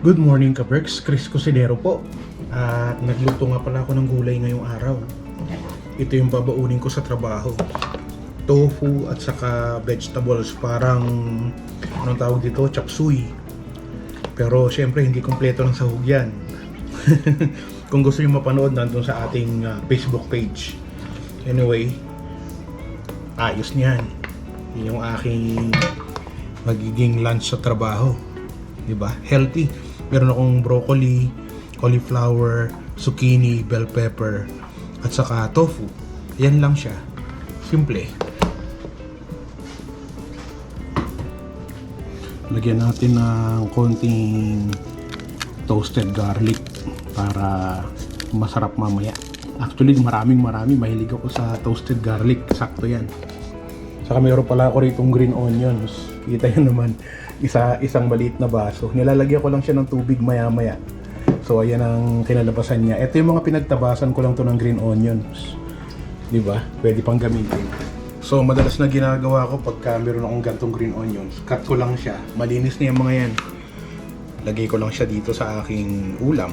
Good morning ka-Berks, Chris Cusinero po. At nagluto nga pala ako ng gulay ngayong araw. Ito yung babaunin ko sa trabaho. Tofu at saka vegetables, parang anong tawag dito, chop suey. Pero syempre hindi kompleto ng sahog yan. Kung gusto niyo mapanood, nandun sa ating Facebook page. Anyway, ayos niyan. Yun yung aking magiging lunch sa trabaho. Diba? Healthy. Meron akong broccoli, cauliflower, zucchini, bell pepper, at saka tofu. Yan lang siya. Simple. Lagyan natin ng konting toasted garlic para masarap mamaya. Actually, marami. Mahilig ako sa toasted garlic. Sakto yan. Saka mayroon pala ako rito green onions. Kita yun naman. Isang maliit na baso. Nilalagyan ko lang siya ng tubig maya-maya. So, ayan ang kinalabasan niya. Ito yung mga pinagtabasan ko lang to ng green onions. Diba? Pwede pang gamitin. So, madalas na ginagawa ko pagka meron akong gantong green onions. Cut ko lang siya. Malinis na yung mga yan. Lagay ko lang siya dito sa aking ulam.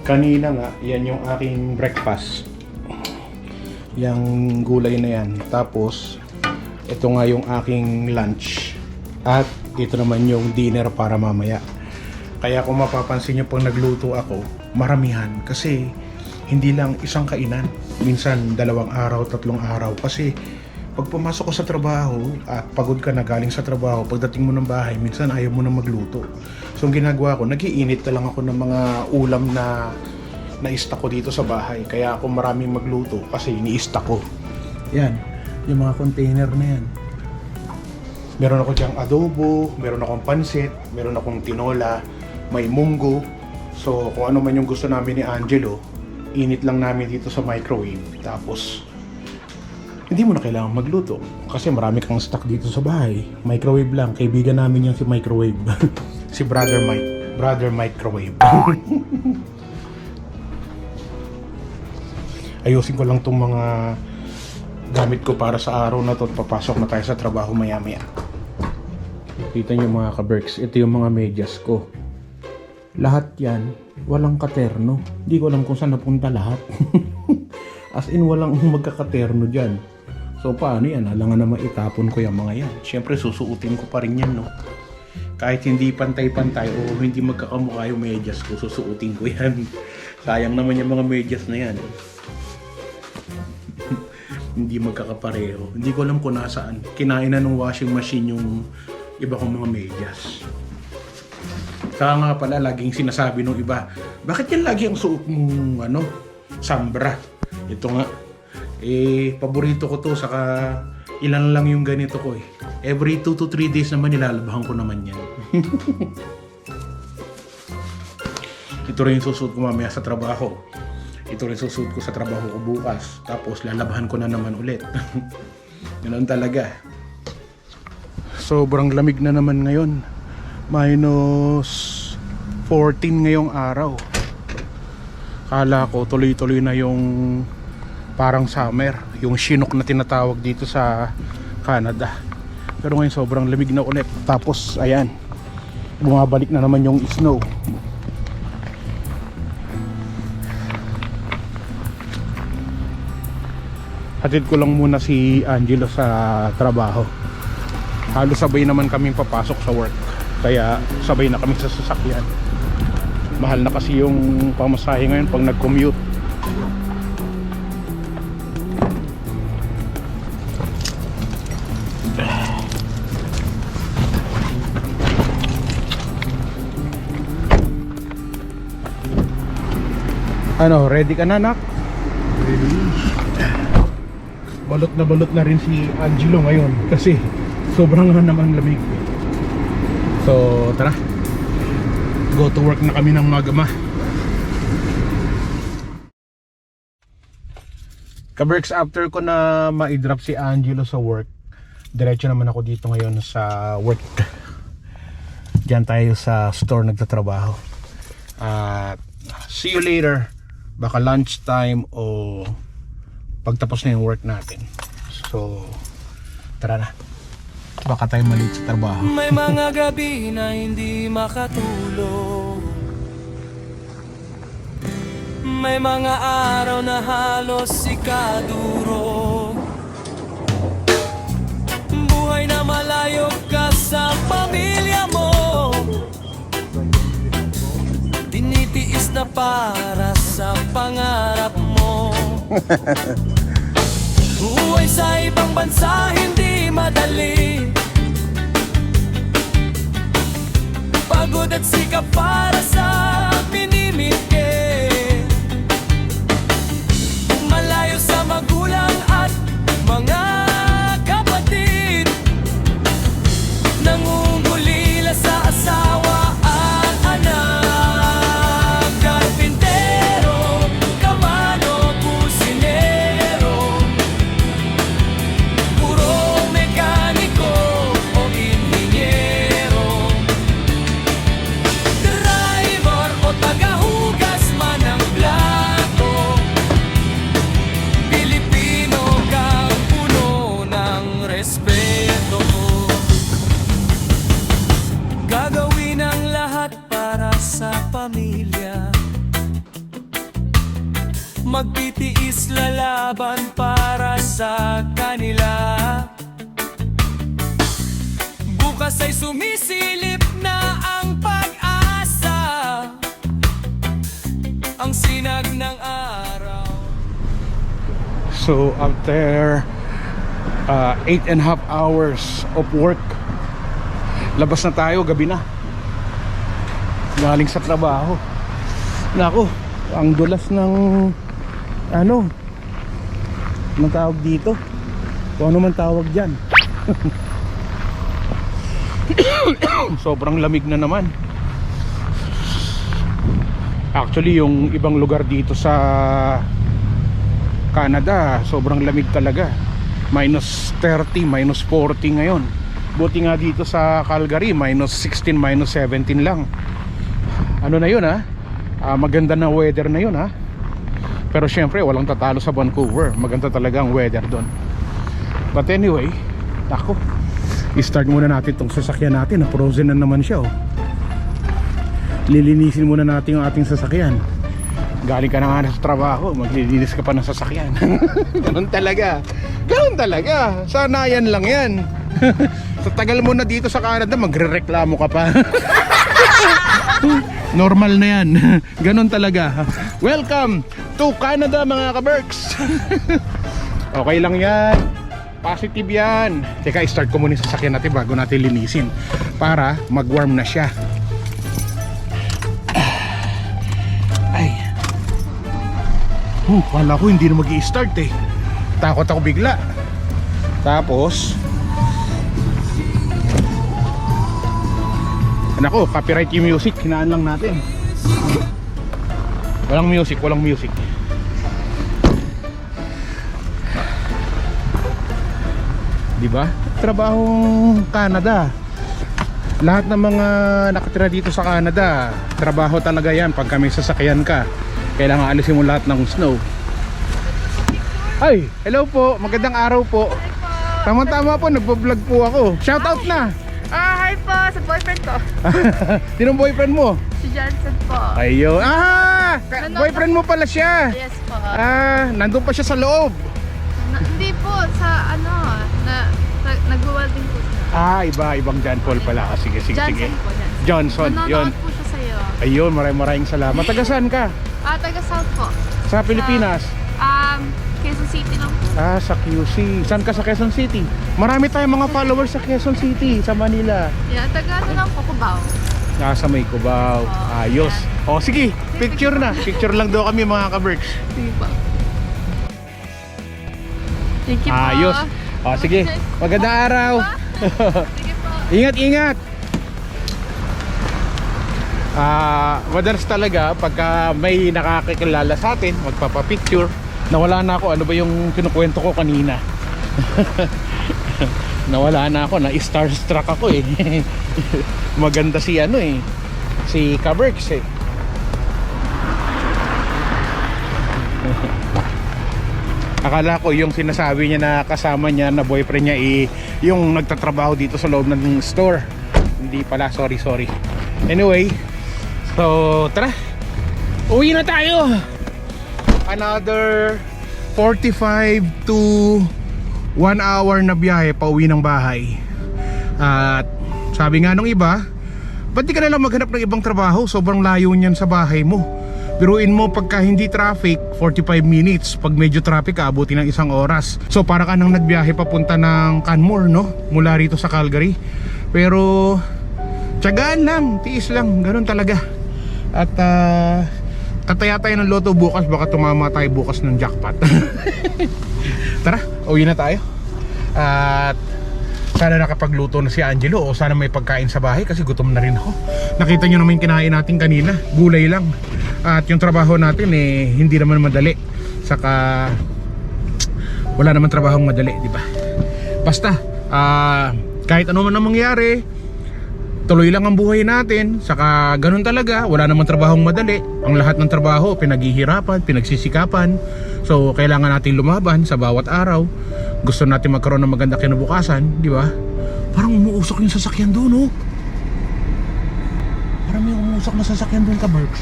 Kanina nga, yan yung aking breakfast. Yang gulay na yan. Tapos, ito nga yung aking lunch. At ito naman yung dinner para mamaya. Kaya kung mapapansin nyo pag nagluto ako, maramihan. Kasi, hindi lang isang kainan. Minsan, 2 araw, 3 araw. Kasi, pag pumasok ko sa trabaho at pagod ka na galing sa trabaho, pagdating mo ng bahay, minsan ayaw mo na magluto. So, ang ginagawa ko, nag-iinit na lang ako ng mga ulam na na-stock ko dito sa bahay. Kaya ako maraming magluto kasi ini-stock ko. Yan, yung mga container na yan. Meron ako diyang adobo, meron akong pansit, meron akong tinola, may munggo. So, kung ano man yung gusto namin ni Angelo, init lang namin dito sa microwave. Tapos, hindi mo na kailangan magluto kasi marami kang stock dito sa bahay. Microwave lang. Kaibigan namin yung si Microwave. Si Brother Mike. Brother Microwave. Ayusin ko lang itong mga gamit ko para sa araw na to at papasok na tayo sa trabaho maya-maya. Kita nyo mga ka-Berks, ito yung mga medyas ko. Lahat yan, walang katerno. Hindi ko alam kung saan napunta lahat. As in, walang magkakaterno dyan. So paano yan? Alangan naman itapon ko yung mga yan. Siyempre susuotin ko pa rin yan, no? Kahit hindi pantay-pantay o hindi magkakamukha yung medyas ko, susuotin ko yan. Sayang naman yung mga medyas na yan. Hindi magkakapareho. Hindi ko alam kung nasaan. Kinain na ng washing machine yung iba kong mga medyas. Saka nga pala, laging sinasabi nung iba, bakit yan lagi ang suot mong sambra? Ito nga, paborito ko to, saka ilan lang yung ganito ko eh. Every 2 to 3 days naman nilalabahan ko naman yan. Ito rin yung susuot ko mamaya sa trabaho. Ito rin susuot ko sa trabaho ko bukas. Tapos lalabahan ko na naman ulit. Ganoon talaga. Sobrang lamig na naman ngayon. Minus 14 ngayong araw. Kala ko tuloy-tuloy na yung parang summer. Yung Chinook na tinatawag dito sa Canada. Pero ngayon sobrang lamig na ulit. Tapos ayan, bumabalik na naman yung snow. Hatid ko lang muna si Angelo sa trabaho. Halos sabay naman kaming papasok sa work. Kaya sabay na kami sa sasakyan. Mahal na kasi yung pamasahe ngayon pag nag-commute. Ano, ready ka na, nak? Ready. Balot na rin si Angelo ngayon kasi sobrang naman lamig. So tara, go to work na kami ng magama. Ka-Berks, after ko na ma-drop si Angelo sa work, diretso naman ako dito ngayon sa work. Diyan tayo sa store nagtatrabaho. See you later. Baka lunchtime o pagtapos na yung work natin. So tara na, baka tayo maliit sa trabaho. May mga gabi na hindi makatulog. May mga araw na halos ikadurog. Buhay na malayo ka sa pamilya mo. Tinitiis na para sa pangarap mo. Buhay sa ibang bansa hindi madali. Pagod at sikap para sa minimigay. Malayo sa magulang at mga kapatid. Nangungulila sa asawa at anak. Karpintero, kamano, kusinero, puro mekaniko o inhinyero, driver o tagahugas man ng plato. Pilipino kang puno ng respeto. Gagawin ang lahat para sa pamilya. Magtitiis lalaban para sa kanila. Bukas ay sumisilip na ang pag-asa. Ang sinag ng araw. So after 8.5 hours of work, labas na tayo, gabi na. Galing sa trabaho. Nako, ang dulas ng ano tawag dito, kung ano man tawag dyan. Sobrang lamig na naman. Actually yung ibang lugar dito sa Canada, sobrang lamig talaga. Minus 30, minus 40 ngayon. Buti nga dito sa Calgary, minus 16, minus 17 lang. Ano na yun ha? Maganda na weather na yun ha. Pero syempre walang tatalo sa Vancouver. Maganda talaga ang weather doon. But anyway, ako, i-start muna natin tong sasakyan natin. Na-frozen na naman siya oh. Lilinisin muna natin yung ating sasakyan. Galing ka na nga sa trabaho, maglilinis ka pa ng sasakyan. Ganun talaga. Ganun talaga. Sanayan lang yan. Sa tagal mo na dito sa Canada, magre-reklamo ka pa. Normal na yan. Ganon talaga. Welcome to Canada mga ka-Berks. Okay lang yan. Positive yan. Teka, i-start ko muna yung sasakyan natin bago natin linisin, para mag-warm na siya. Ay. Wala ko hindi na mag-i-start eh. Takot ako bigla. Tapos nako, copyright yung music, hinaan lang natin. Walang music, walang music. Diba? Trabahong Canada. Lahat ng mga nakatira dito sa Canada, trabaho talaga yan. Pag may sasakyan ka, kailangan alisin mo lahat ng snow. Ay, hello po, magandang araw po. Tama-tama po, nagpo-vlog po ako. Shout out na. Hi po, sa boyfriend ko. Sinong boyfriend mo? Si Johnson po. Ayun. Boyfriend mo pala siya. Yes po. Nandun pa siya sa loob. Hindi po, sa nag-welding po siya. Ibang John Paul pala. Sige. Johnson po, Johnson, yun. Nanonood po siya sa'yo. Ayun, maraming salamat. Taga saan ka? Taga South po. Sa Pilipinas? Quezon City lang po. Sa QC. Saan ka sa Quezon City? Marami tayong mga followers sa Quezon City, sa Manila. Yeah, taga lang po, Cubao. Nasa may Cubao. Ayos. O sige, picture na. Picture lang daw kami mga ka-Berks. Sige po. Thank you po. Ayos. O sige, magandang araw. Sige po. Ingat. Madalas talaga pagka may nakakilala sa atin, magpapapicture, nawala na ako. Ano ba yung kinukwento ko kanina? Nawala na ako, na-starstruck ako eh. Maganda si si ka-Berks eh. Akala ko yung sinasabi niya na kasama niya na boyfriend niya yung nagtatrabaho dito sa loob ng store. Hindi pala, sorry. Anyway, so tara, uwi na tayo. Another 45 to 1 hour na biyahe pa uwi ng bahay. At sabi nga nung iba, ba't di ka na lang maghanap ng ibang trabaho? Sobrang layo niyan sa bahay mo. Biruin mo pagka hindi traffic, 45 minutes. Pag medyo traffic, aabuti ng 1 oras. So para ka nang nagbiyahe papunta ng Canmore, no? Mula rito sa Calgary. Pero tiyagaan lang, tiis lang, ganun talaga. At kataya tayo ng loto bukas, baka tumama tayo bukas ng jackpot. Tara, uwi na tayo. At sana nakapagluto na si Angelo, o sana may pagkain sa bahay kasi gutom na rin ako. Nakita nyo naman yung kinain natin kanina, gulay lang. At yung trabaho natin hindi naman madali. Saka wala naman trabahong madali, di ba? Basta kahit ano man ang mangyari, tuloy lang ang buhay natin. Saka ganun talaga, wala namang trabahong madali. Ang lahat ng trabaho pinaghihirapan, pinagsisikapan. So kailangan natin lumaban sa bawat araw. Gusto natin magkaroon ng maganda kinabukasan, di ba? Parang umuusok yung sasakyan doon, oh. Parang may umuusok na sasakyan doon, ka-Berks.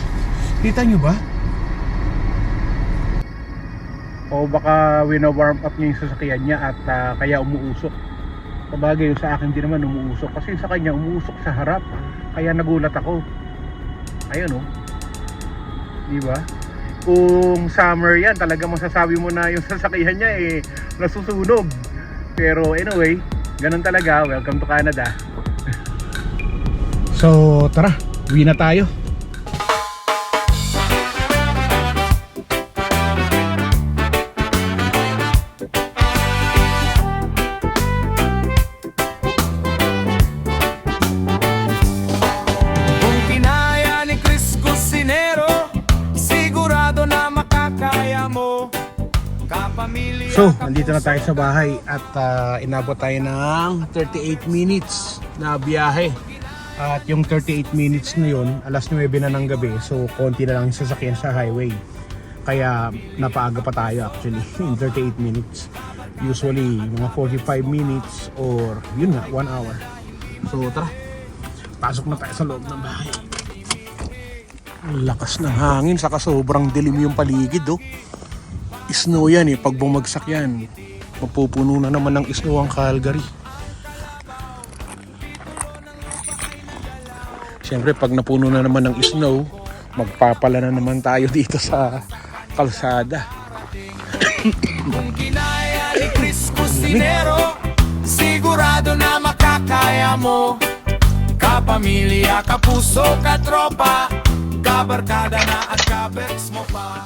Kita nyo ba? O baka wina-warm up niya yung sasakyan niya at kaya umuusok. Sabagay yung sa akin din naman umuusok. Kasi sa kanya umuusok sa harap. Kaya nagulat ako. Ayun, oh. Di ba? Kung summer yan, talaga masasabi mo na yung sasakyan niya nasusunog. Pero anyway, ganun talaga. Welcome to Canada. So tara, uwi na tayo. Kung kinaya ni Chris Cusinero, sigurado na makakaya mo. Kapamilya, So, nandito na tayo sa bahay at inabot tayo ng 38 minutes na biyahe. At yung 38 minutes na yun, alas 9 na ng gabi. So, konti na lang yung sasakyan sa highway. Kaya napaaga pa tayo actually in 38 minutes. Usually, mga 45 minutes or yun nga, 1 hour. So, tara. Pasok na tayo sa loob ng bahay. Ang lakas ng hangin, saka sobrang dilim yung paligid, oh. Snow yan pag bumagsak yan, mapupuno na naman ng snow ang Calgary. Siyempre pag napuno na naman ng snow, magpapala na naman tayo dito sa kalsada. kung kinaya ni Chris Cusinero, sigurado na makakaya mo. Kapamilya, kapuso, katropa, kabarkada na at kaberks mo pa.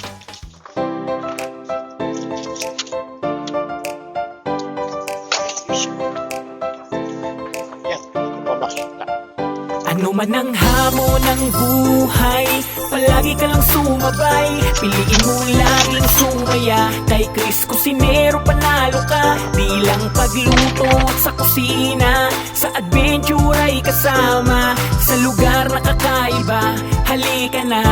Ano man ang hamon ng buhay, palagi ka lang sumabay. Piliin mo laging sumaya. Kay Chris Cusinero panalo ka. Di lang pagluto at sa kusina, sa adventure ay kasama. Sa lugar na kakaiba, halika na.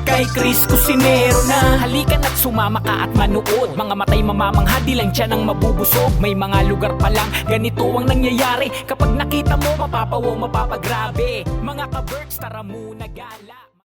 Kay Chris Cusinero na. Halika na't sumama ka at manood. Mga matay mamamangha, di lang tiyan ang mabubusog. May mga lugar pa lang, ganito ang nangyayari. Kapag nakita mo, mapapawaw, mapapagrabe. Mga ka-Berks, tara muna gala.